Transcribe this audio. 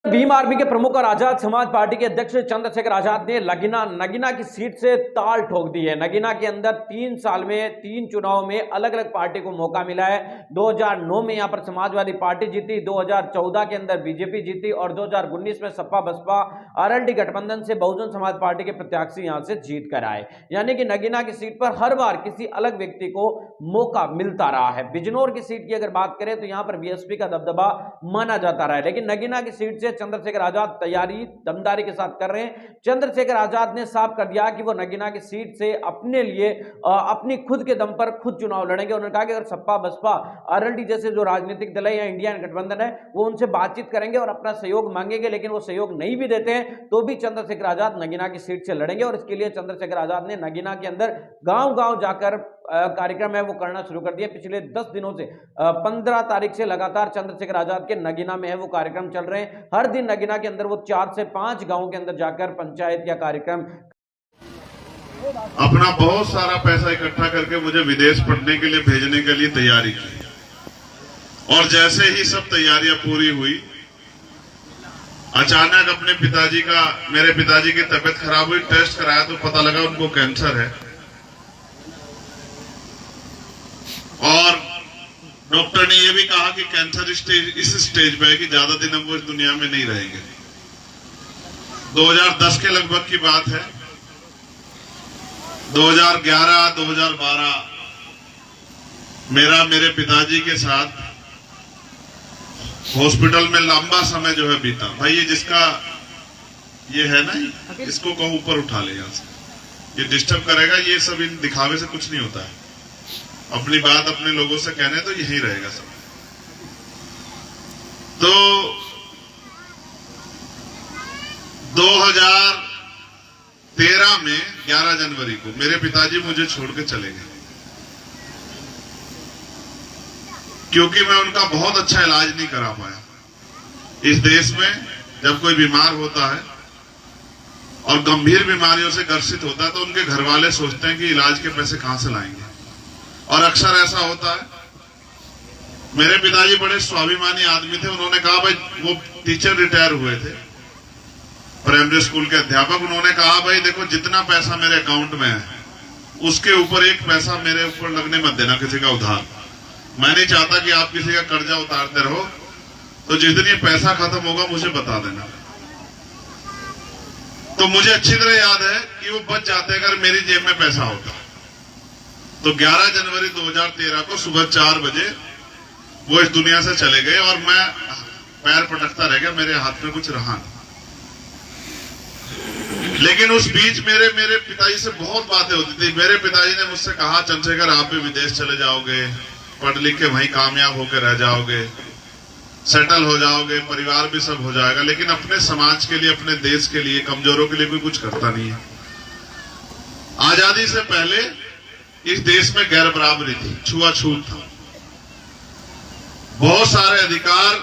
Bhim army के प्रमुख और आजाद समाज पार्टी के अध्यक्ष चंद्रशेखर आजाद ने नगीना की सीट से ताल ठोक दी है। नगीना के अंदर 3 साल में 3 चुनाव में अलग अलग पार्टी को मौका मिला है। 2009 में यहां पर समाजवादी पार्टी जीती, 2014 के अंदर बीजेपी जीती और 2019 में सपा बसपा आरएलडी गठबंधन से बहुजन समाज पार्टी के प्रत्याशी यहां से जीत कर आए। यानी कि नगीना की सीट पर हर बार किसी अलग व्यक्ति को मौका मिलता रहा है। बिजनौर की सीट की अगर बात करें तो यहां पर बीएसपी का दबदबा माना जाता रहा है, लेकिन नगीना की सीट से चंद्रशेखर आजाद तैयारी दमदारी के साथ कर रहे हैं। चंद्रशेखर आजाद ने साफ कर दिया कि वो नगीना की सीट से अपने लिए अपनी खुद के दम पर खुद चुनाव लड़ेंगे। उन्होंने कहा कि अगर सपा बसपा आरएलडी जैसे जो राजनीतिक दल है या इंडिया गठबंधन है वो उनसे बातचीत करेंगे और अपना सहयोग मांगेंगे, लेकिन वो सहयोग नहीं भी देते हैं तो भी चंद्रशेखर आजाद नगीना की सीट से लड़ेंगे। और इसके लिए चंद्रशेखर आजाद ने नगीना के अंदर गांव गांव जाकर कार्यक्रम है वो करना शुरू कर दिया। पिछले 10 दिनों से 15 तारीख से लगातार चंद्रशेखर आजाद के नगीना में है वो कार्यक्रम चल रहे हैं। हर दिन नगीना के अंदर वो 4 से 5 गांवों के अंदर जाकर पंचायत या कार्यक्रम अपना बहुत सारा पैसा इकट्ठा करके मुझे विदेश पढ़ने के लिए भेजने के लिए तैयारी की। और जैसे ही सब तैयारियां पूरी हुई, अचानक मेरे पिताजी की तबीयत खराब हुई। टेस्ट कराया तो पता लगा उनको कैंसर है और डॉक्टर ने यह भी कहा कि कैंसर इस स्टेज पे है कि ज्यादा दिन हम वो इस दुनिया में नहीं रहेंगे। 2010 के लगभग की बात है। 2011-2012 मेरे पिताजी के साथ हॉस्पिटल में लंबा समय जो है बीता। भाई ये है ना, इसको कहो ऊपर उठा ले यहां से, ये डिस्टर्ब करेगा। ये सब इन दिखावे से कुछ नहीं होता है। अपनी बात अपने लोगों से कहने तो यही रहेगा सब। तो 2013 में 11 जनवरी को मेरे पिताजी मुझे छोड़ के चले गए, क्योंकि मैं उनका बहुत अच्छा इलाज नहीं करा पाया। इस देश में जब कोई बीमार होता है और गंभीर बीमारियों से ग्रसित होता है तो उनके घर वाले सोचते हैं कि इलाज के पैसे कहां से लाएंगे, और अक्सर ऐसा होता है। मेरे पिताजी बड़े स्वाभिमानी आदमी थे। उन्होंने कहा, भाई वो टीचर रिटायर हुए थे, प्राइमरी स्कूल के अध्यापक। उन्होंने कहा, भाई देखो जितना पैसा मेरे अकाउंट में है उसके ऊपर 1 पैसा मेरे ऊपर लगने मत देना किसी का उधार। मैं नहीं चाहता कि आप किसी का कर्जा उतारते रहो, तो जिस दिन ये पैसा खत्म होगा मुझे बता देना। तो मुझे अच्छी तरह याद है कि वो बच जाते अगर मेरी जेब में पैसा होता। तो 11 जनवरी 2013 को सुबह 4 बजे वो इस दुनिया से चले गए और मैं पैर पटकता रह गया, मेरे हाथ में कुछ रहा नहीं। लेकिन उस बीच मेरे पिताजी से बहुत बातें होती थी। मेरे पिताजी ने मुझसे कहा, चंद्रशेखर आप भी विदेश चले जाओगे, पढ़ लिख के वहीं कामयाब होकर रह जाओगे, सेटल हो जाओगे, परिवार भी सब हो जाएगा, लेकिन अपने समाज के लिए, अपने देश के लिए, कमजोरों के लिए कोई कुछ करता नहीं है। आजादी से पहले इस देश में गैर बराबरी थी, छुआछूत था। बहुत सारे अधिकार